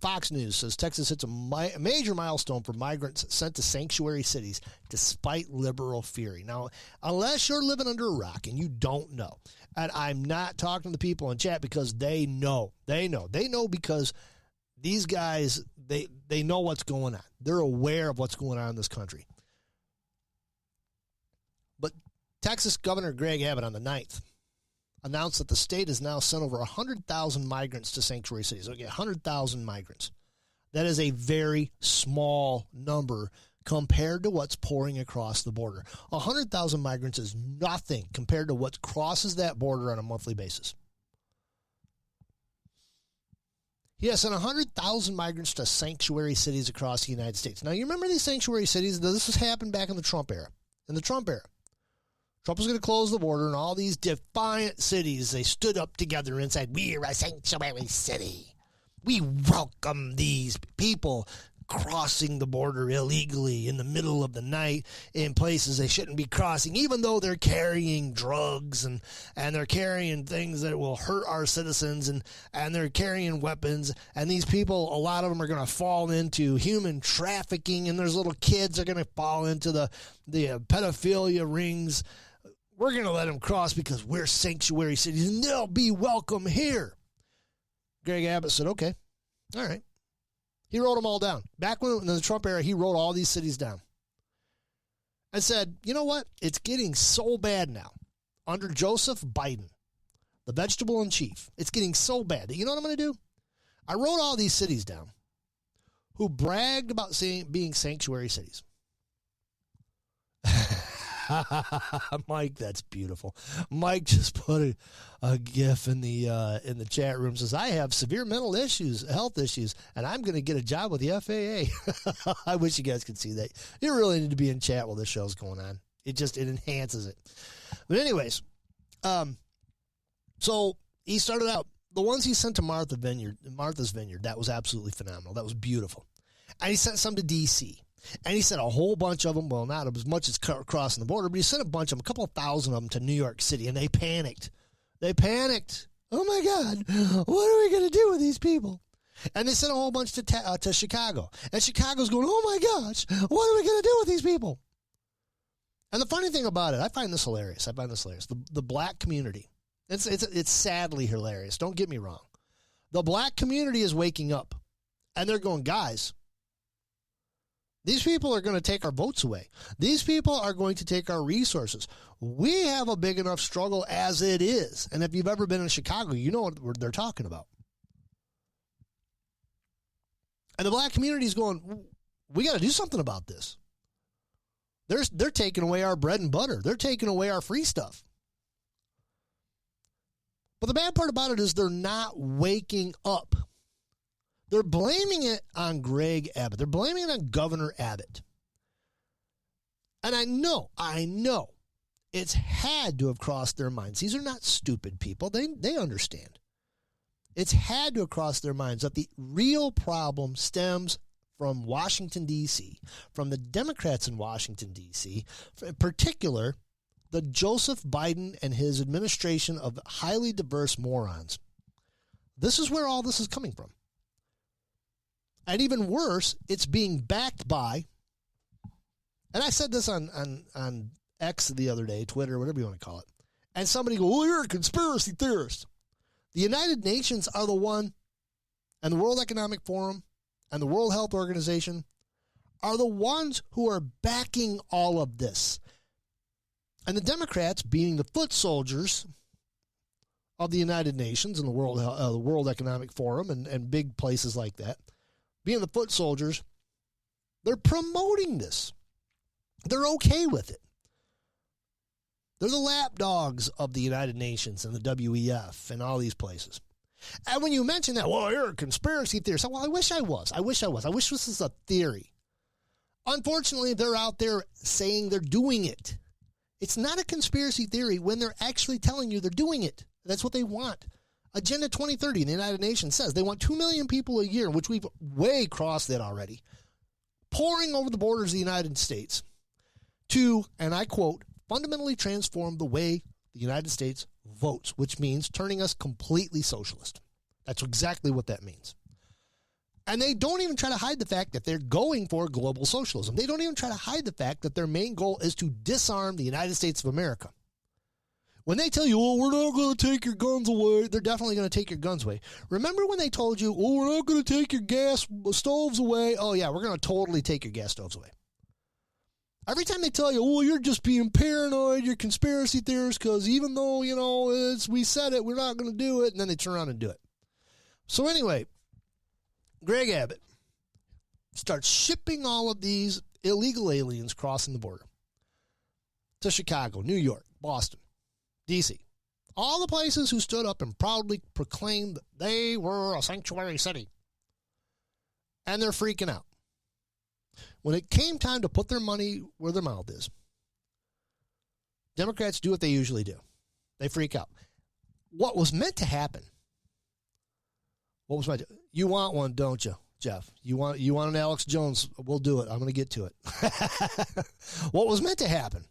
Fox News says Texas hits a major milestone for migrants sent to sanctuary cities despite liberal fury. Now, unless you're living under a rock and you don't know, and I'm not talking to the people in chat because they know because these guys, they know what's going on. They're aware of what's going on in this country. But Texas Governor Greg Abbott on the 9th announced that the state has now sent over 100,000 migrants to sanctuary cities. Okay, 100,000 migrants. That is a very small number compared to what's pouring across the border. 100,000 migrants is nothing compared to what crosses that border on a monthly basis. He has sent 100,000 migrants to sanctuary cities across the United States. Now, you remember these sanctuary cities? This has happened back in the Trump era. Trump was going to close the border, and all these defiant cities, they stood up together and said, we're a sanctuary city. We welcome these people crossing the border illegally in the middle of the night in places they shouldn't be crossing, even though they're carrying drugs and they're carrying things that will hurt our citizens, and they're carrying weapons. And these people, a lot of them are going to fall into human trafficking, and there's little kids that are going to fall into the pedophilia rings. We're going to let them cross because we're sanctuary cities, and they'll be welcome here. Greg Abbott said, okay, all right. He wrote them all down. Back when in the Trump era, he wrote all these cities down. And said, you know what? It's getting so bad now. Under Joseph Biden, the vegetable in chief, it's getting so bad that you know what I'm going to do? I wrote all these cities down who bragged about being sanctuary cities. Mike, that's beautiful. Mike just put a GIF in the chat room. Says, I have severe mental issues, health issues, and I'm going to get a job with the FAA. I wish you guys could see that. You really need to be in chat while this show's going on. It enhances it. But anyways, so he started out, the ones he sent to Martha's Vineyard, that was absolutely phenomenal. That was beautiful. And he sent some to D.C. And he sent a whole bunch of them, well, not as much as crossing the border, but he sent a bunch of them, a couple of thousand of them to New York City, and they panicked. They panicked. Oh, my God, what are we going to do with these people? And they sent a whole bunch to Chicago. And Chicago's going, oh, my gosh, what are we going to do with these people? And the funny thing about it, I find this hilarious. The black community, it's sadly hilarious. Don't get me wrong. The black community is waking up, and they're going, guys, these people are going to take our votes away. These people are going to take our resources. We have a big enough struggle as it is. And if you've ever been in Chicago, you know what they're talking about. And the black community is going, we got to do something about this. They're taking away our bread and butter. They're taking away our free stuff. But the bad part about it is they're not waking up. They're blaming it on Greg Abbott. They're blaming it on Governor Abbott. And I know it's had to have crossed their minds. These are not stupid people. They understand. It's had to have crossed their minds that the real problem stems from Washington, D.C., from the Democrats in Washington, D.C., in particular, the Joseph Biden and his administration of highly diverse morons. This is where all this is coming from. And even worse, it's being backed by, and I said this on X the other day, Twitter, whatever you want to call it, and somebody go, oh, you're a conspiracy theorist. The United Nations are the one, and the World Economic Forum, and the World Health Organization are the ones who are backing all of this. And the Democrats, being the foot soldiers of the United Nations and the World Economic Forum and big places like that, being the foot soldiers, they're promoting this. They're okay with it. They're the lapdogs of the United Nations and the WEF and all these places. And when you mention that, well, you're a conspiracy theorist. Well, I wish I was. I wish this was a theory. Unfortunately, they're out there saying they're doing it. It's not a conspiracy theory when they're actually telling you they're doing it. That's what they want. Agenda 2030 in the United Nations says they want 2 million people a year, which we've way crossed that already, pouring over the borders of the United States to, and I quote, fundamentally transform the way the United States votes, which means turning us completely socialist. That's exactly what that means. And they don't even try to hide the fact that they're going for global socialism. They don't even try to hide the fact that their main goal is to disarm the United States of America. When they tell you, oh, we're not going to take your guns away, they're definitely going to take your guns away. Remember when they told you, oh, we're not going to take your gas stoves away? Oh, yeah, we're going to totally take your gas stoves away. Every time they tell you, oh, you're just being paranoid, you're conspiracy theorists, because even though, we said it, we're not going to do it, and then they turn around and do it. So anyway, Greg Abbott starts shipping all of these illegal aliens crossing the border to Chicago, New York, Boston, D.C., all the places who stood up and proudly proclaimed that they were a sanctuary city. And they're freaking out. When it came time to put their money where their mouth is, Democrats do what they usually do. They freak out. What was meant to happen? You want one, don't you, Jeff? You want an Alex Jones? We'll do it. I'm going to get to it. What was meant to happen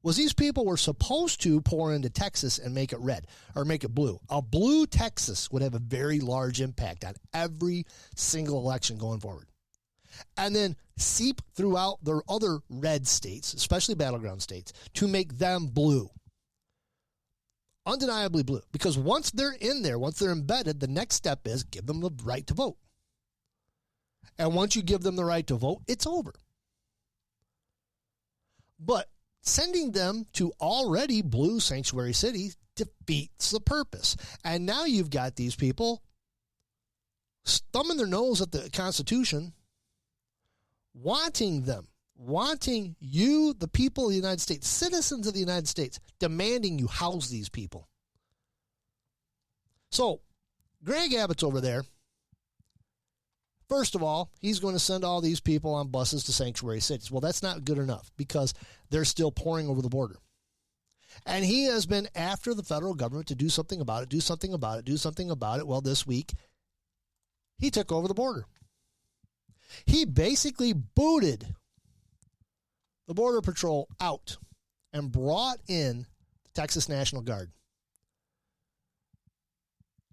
was these people were supposed to pour into Texas and make it red or make it blue. A blue Texas would have a very large impact on every single election going forward. And then seep throughout their other red states, especially battleground states, to make them blue. Undeniably blue. Because once they're in there, once they're embedded, the next step is give them the right to vote. And once you give them the right to vote, it's over. But sending them to already blue sanctuary cities defeats the purpose. And now you've got these people thumbing their nose at the Constitution, wanting you, the people of the United States, citizens of the United States, demanding you house these people. So, Greg Abbott's over there. First of all, he's going to send all these people on buses to sanctuary cities. Well, that's not good enough because they're still pouring over the border. And he has been after the federal government to do something about it. Well, this week, he took over the border. He basically booted the Border Patrol out and brought in the Texas National Guard.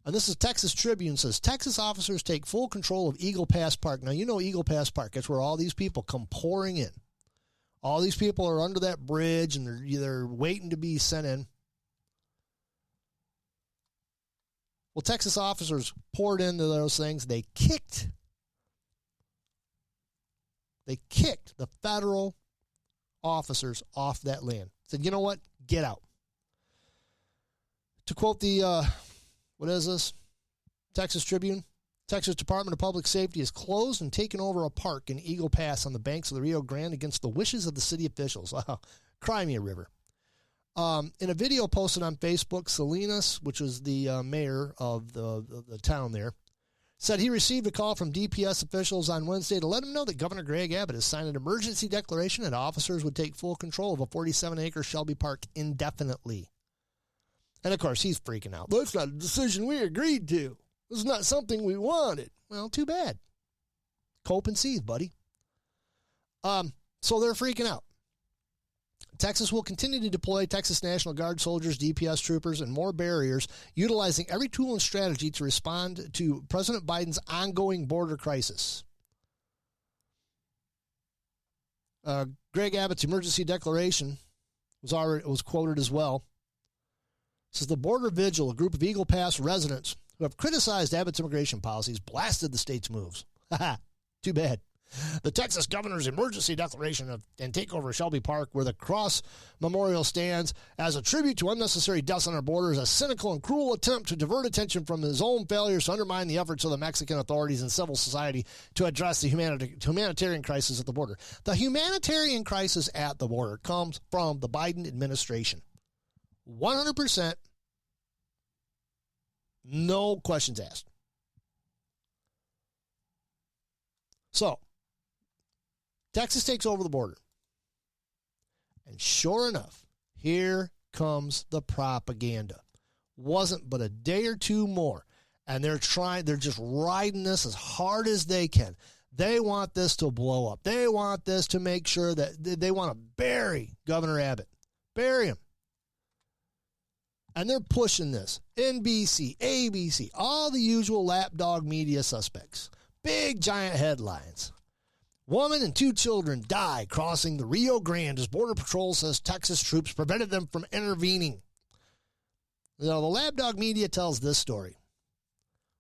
And this is Texas Tribune says, Texas officers take full control of Eagle Pass Park. Now, you know Eagle Pass Park. That's where all these people come pouring in. All these people are under that bridge, and they're waiting to be sent in. Well, Texas officers poured into those things. They kicked the federal officers off that land. Said, you know what? Get out. To quote the, what is this? Texas Tribune. Texas Department of Public Safety has closed and taken over a park in Eagle Pass on the banks of the Rio Grande against the wishes of the city officials. Cry me a river. In a video posted on Facebook, Salinas, which was the mayor of the town there, said he received a call from DPS officials on Wednesday to let him know that Governor Greg Abbott has signed an emergency declaration and officers would take full control of a 47-acre Shelby Park indefinitely. And, of course, he's freaking out. That's not a decision we agreed to. This is not something we wanted. Well, too bad. Cope and seethe, buddy. So they're freaking out. Texas will continue to deploy Texas National Guard soldiers, DPS troopers, and more barriers, utilizing every tool and strategy to respond to President Biden's ongoing border crisis. Greg Abbott's emergency declaration was quoted as well. It says the Border Vigil, a group of Eagle Pass residents who have criticized Abbott's immigration policies, blasted the state's moves. Too bad. The Texas governor's emergency declaration and takeover of Shelby Park, where the cross memorial stands as a tribute to unnecessary deaths on our border, is a cynical and cruel attempt to divert attention from his own failures to undermine the efforts of the Mexican authorities and civil society to address the humanitarian crisis at the border. The humanitarian crisis at the border comes from the Biden administration. 100%, no questions asked. So, Texas takes over the border. And sure enough, here comes the propaganda. Wasn't but a day or two more. And they're just riding this as hard as they can. They want this to blow up. They want this to make sure that they want to bury Governor Abbott. Bury him. And they're pushing this. NBC, ABC, all the usual lapdog media suspects. Big giant headlines. Woman and 2 children die crossing the Rio Grande as Border Patrol says Texas troops prevented them from intervening. You know, the lapdog media tells this story.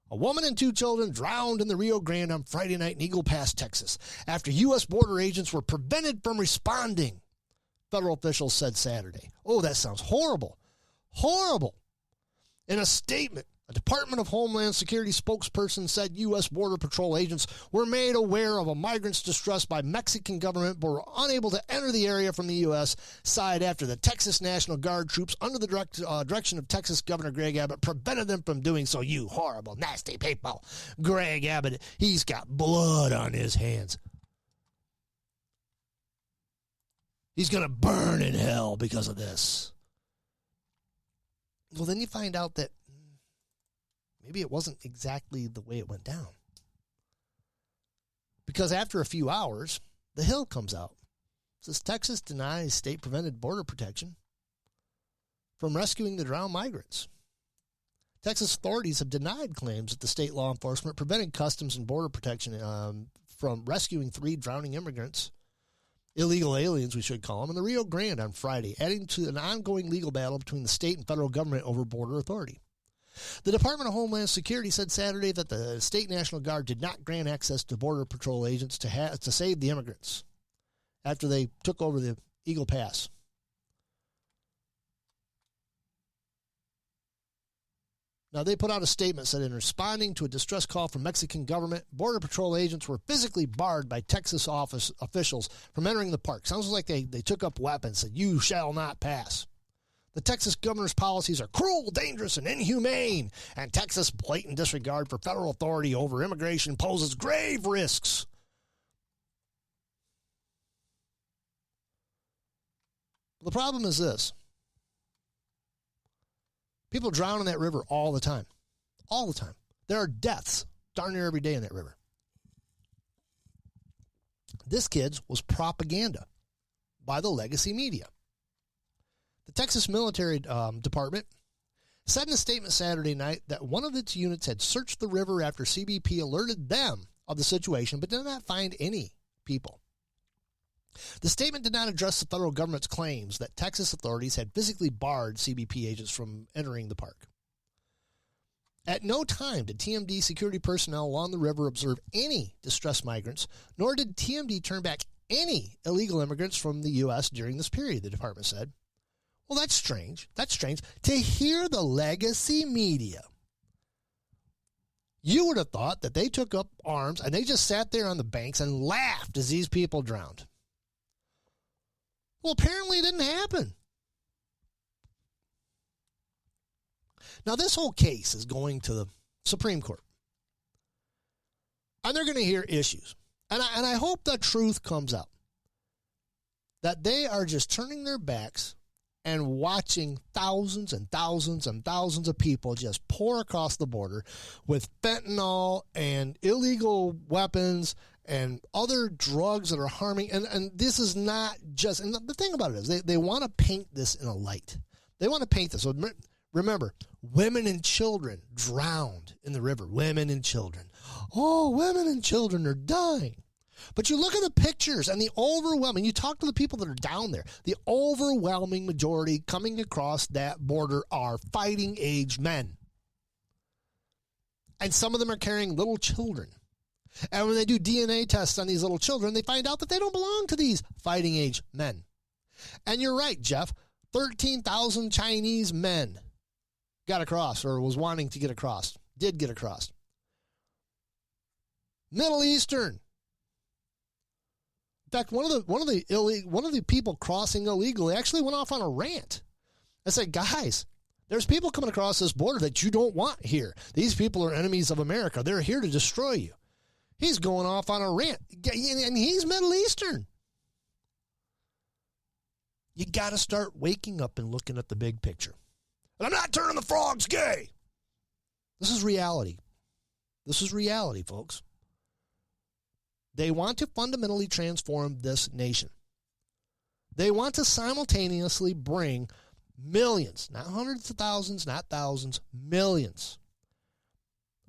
A woman and 2 children drowned in the Rio Grande on Friday night in Eagle Pass, Texas, after U.S. border agents were prevented from responding, federal officials said Saturday. Oh, that sounds horrible. Horrible. In a statement, a Department of Homeland Security spokesperson said U.S. Border Patrol agents were made aware of a migrant's distress by Mexican government but were unable to enter the area from the U.S. side after the Texas National Guard troops under the direction of Texas Governor Greg Abbott prevented them from doing so. You horrible, nasty people. Greg Abbott, he's got blood on his hands. He's going to burn in hell because of this. Well, then you find out that maybe it wasn't exactly the way it went down. Because after a few hours, the Hill comes out. It says Texas denies state-prevented border protection from rescuing the drowned migrants. Texas authorities have denied claims that the state law enforcement prevented Customs and Border Protection from rescuing 3 drowning immigrants, illegal aliens we should call them, in the Rio Grande on Friday, adding to an ongoing legal battle between the state and federal government over border authority. The Department of Homeland Security said Saturday that the State National Guard did not grant access to Border Patrol agents to save the immigrants after they took over the Eagle Pass. Now, they put out a statement that in responding to a distress call from Mexican government, Border Patrol agents were physically barred by Texas office officials from entering the park. Sounds like they took up weapons and said, "You shall not pass." The Texas governor's policies are cruel, dangerous, and inhumane, and Texas' blatant disregard for federal authority over immigration poses grave risks. The problem is this. People drown in that river all the time. All the time. There are deaths darn near every day in that river. This, kids, was propaganda by the legacy media. The Texas Military Department said in a statement Saturday night that one of its units had searched the river after CBP alerted them of the situation, but did not find any people. The statement did not address the federal government's claims that Texas authorities had physically barred CBP agents from entering the park. At no time did TMD security personnel along the river observe any distressed migrants, nor did TMD turn back any illegal immigrants from the U.S. during this period, the department said. Well, that's strange. That's strange. To hear the legacy media, you would have thought that they took up arms and they just sat there on the banks and laughed as these people drowned. Well, apparently it didn't happen. Now, this whole case is going to the Supreme Court. And they're going to hear issues. And I hope the truth comes out. That they are just turning their backs and watching thousands and thousands and thousands of people just pour across the border with fentanyl and illegal weapons and other drugs that are harming. And this is not just, and the thing about it is they want to paint this in a light. They want to paint this. So remember, women and children drowned in the river. Women and children. Oh, women and children are dying. But you look at the pictures and the overwhelming, you talk to the people that are down there, the overwhelming majority coming across that border are fighting age men. And some of them are carrying little children. And when they do DNA tests on these little children, they find out that they don't belong to these fighting age men. And you're right, Jeff, 13,000 Chinese men got across or was wanting to get across, did get across. Middle Eastern. In fact, one of the people crossing illegally actually went off on a rant. I said, guys, there's people coming across this border that you don't want here. These people are enemies of America. They're here to destroy you. He's going off on a rant, and he's Middle Eastern. You got to start waking up and looking at the big picture. And I'm not turning the frogs gay. This is reality. This is reality, folks. They want to fundamentally transform this nation. They want to simultaneously bring millions, not hundreds of thousands, not thousands, millions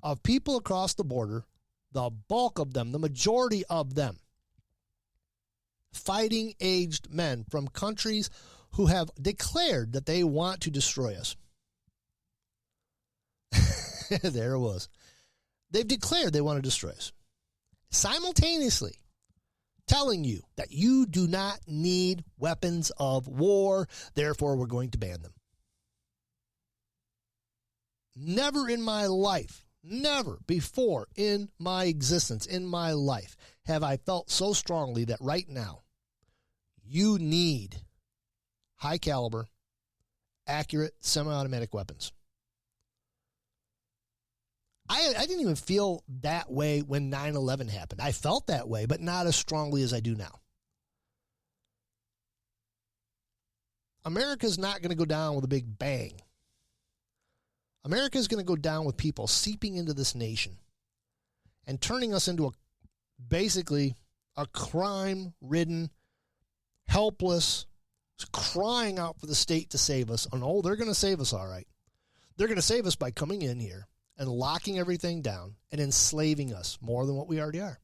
of people across the border, the bulk of them, the majority of them, fighting-aged men from countries who have declared that they want to destroy us. There it was. They've declared they want to destroy us. Simultaneously telling you that you do not need weapons of war, therefore we're going to ban them. Never in my life, never before in my existence, in my life, have I felt so strongly that right now you need high caliber, accurate, semi-automatic weapons. I didn't even feel that way when 9/11 happened. I felt that way, but not as strongly as I do now. America's not going to go down with a big bang. America's going to go down with people seeping into this nation and turning us into basically a crime-ridden, helpless, crying out for the state to save us. And oh, they're going to save us all right. They're going to save us by coming in here and locking everything down and enslaving us more than what we already are.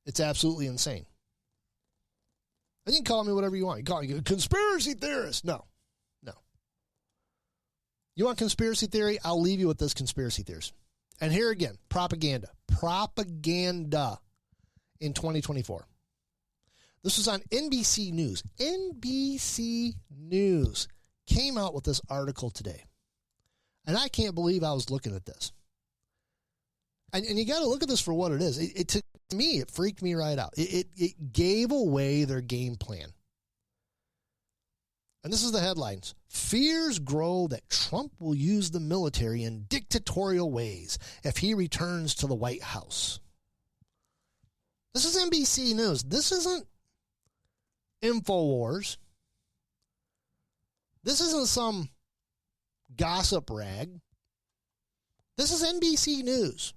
It's absolutely insane. And you can call me whatever you want. You can call me a conspiracy theorist. No. You want conspiracy theory? I'll leave you with this conspiracy theories. And here again, propaganda. Propaganda in 2024. This was on NBC News. NBC News came out with this article today. And I can't believe I was looking at this. And you got to look at this for what it is. To me, it freaked me right out. It gave away their game plan. And this is the headlines. Fears grow that Trump will use the military in dictatorial ways if he returns to the White House. This is NBC News. This isn't InfoWars. This isn't some gossip rag. This is NBC News.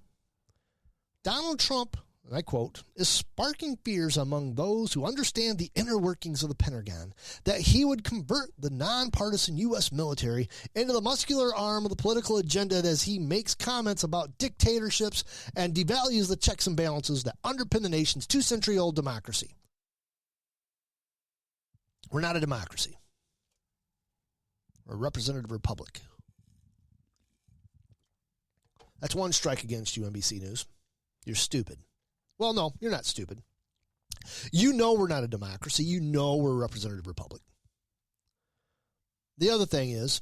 Donald Trump, and I quote, is sparking fears among those who understand the inner workings of the Pentagon that he would convert the nonpartisan U.S. military into the muscular arm of the political agenda as he makes comments about dictatorships and devalues the checks and balances that underpin the nation's 2-century-old democracy. We're not a democracy. We're a representative republic. That's one strike against you, NBC News. You're stupid. Well, no, you're not stupid. You know we're not a democracy. You know we're a representative republic. The other thing is,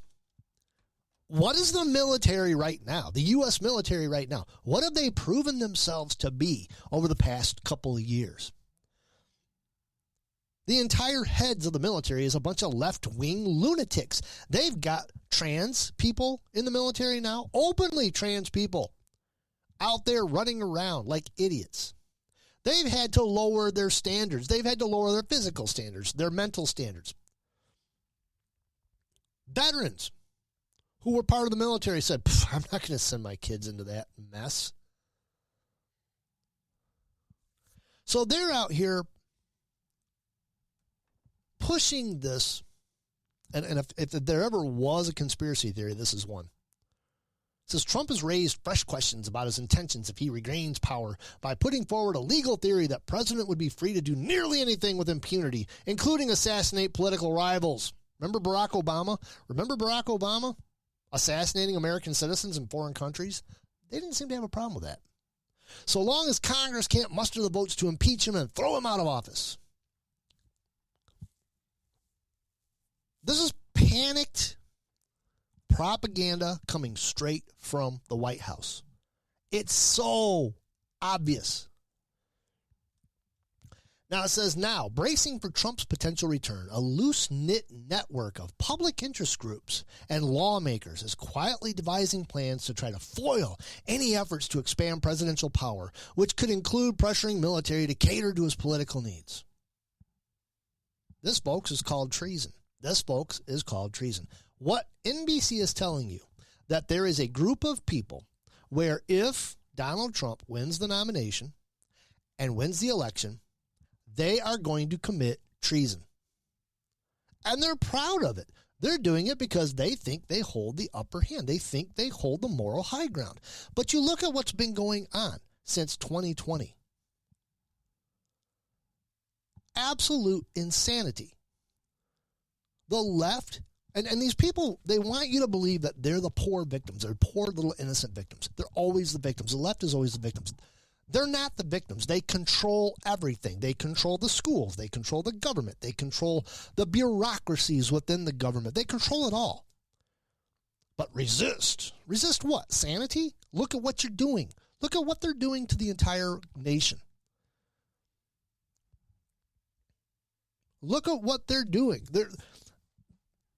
what is the military right now, the U.S. military right now, what have they proven themselves to be over the past couple of years? The entire heads of the military is a bunch of left-wing lunatics. They've got trans people in the military now, openly trans people, out there running around like idiots. They've had to lower their standards. They've had to lower their physical standards, their mental standards. Veterans who were part of the military said, I'm not going to send my kids into that mess. So they're out here pushing this, and if there ever was a conspiracy theory, this is one. It says Trump has raised fresh questions about his intentions if he regains power by putting forward a legal theory that president would be free to do nearly anything with impunity, including assassinate political rivals. Remember Barack Obama assassinating American citizens in foreign countries? They didn't seem to have a problem with that. So long as Congress can't muster the votes to impeach him and throw him out of office. This is panicked propaganda coming straight from the White House. It's so obvious. Now it says, bracing for Trump's potential return, a loose-knit network of public interest groups and lawmakers is quietly devising plans to try to foil any efforts to expand presidential power, which could include pressuring military to cater to his political needs. This, folks, is called treason. What NBC is telling you, that there is a group of people where if Donald Trump wins the nomination and wins the election, they are going to commit treason. And they're proud of it. They're doing it because they think they hold the upper hand. They think they hold the moral high ground. But you look at what's been going on since 2020. Absolute insanity. The left, and these people, they want you to believe that they're the poor victims. They're poor little innocent victims. They're always the victims. The left is always the victims. They're not the victims. They control everything. They control the schools. They control the government. They control the bureaucracies within the government. They control it all. But resist. Resist what? Sanity? Look at what you're doing. Look at what they're doing to the entire nation. Look at what they're doing.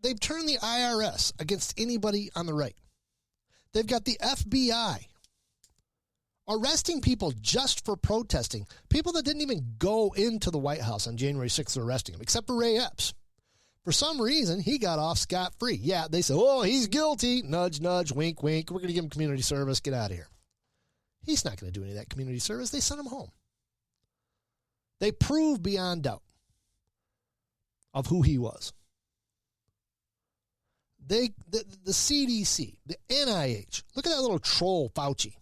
They've turned the IRS against anybody on the right. They've got the FBI arresting people just for protesting. People that didn't even go into the White House on January 6th are arresting him, except for Ray Epps. For some reason, he got off scot-free. Yeah, they said, oh, he's guilty. Nudge, nudge, wink, wink. We're going to give him community service. Get out of here. He's not going to do any of that community service. They sent him home. They proved beyond doubt of who he was. The CDC, the NIH, look at that little troll Fauci.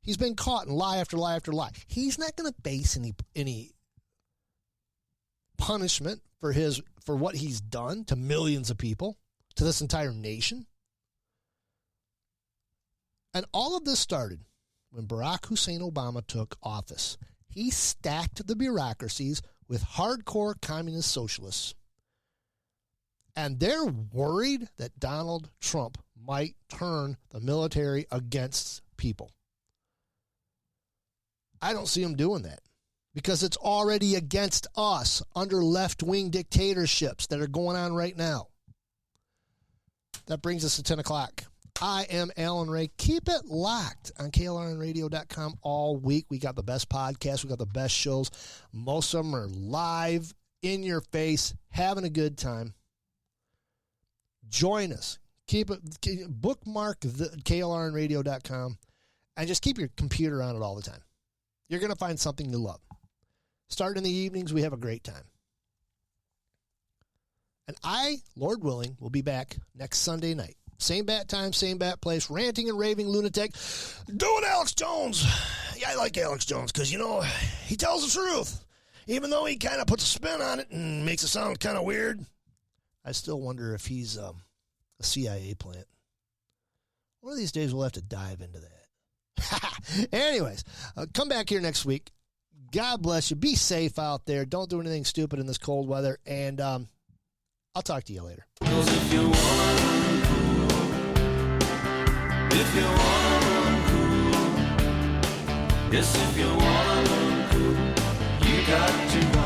He's been caught in lie after lie after lie. He's not going to face any punishment for what he's done to millions of people, to this entire nation. And all of this started when Barack Hussein Obama took office. He stacked the bureaucracies with hardcore communist socialists. And they're worried that Donald Trump might turn the military against people. I don't see him doing that because it's already against us under left-wing dictatorships that are going on right now. That brings us to 10 o'clock. I am Alan Ray. Keep it locked on KLRNradio.com all week. We got the best podcasts. We got the best shows. Most of them are live, in your face, having a good time. Join us. Bookmark the KLRNradio.com and just keep your computer on it all the time. You're going to find something you love. Starting in the evenings, we have a great time. And I, Lord willing, will be back next Sunday night. Same bat time, same bat place, ranting and raving lunatic, doing Alex Jones. Yeah, I like Alex Jones because, he tells the truth. Even though he kind of puts a spin on it and makes it sound kind of weird, I still wonder if he's a CIA plant. One of these days we'll have to dive into that. Anyways, come back here next week. God bless you. Be safe out there. Don't do anything stupid in this cold weather. And I'll talk to you later. If you want cool, yes, if you want cool, you got to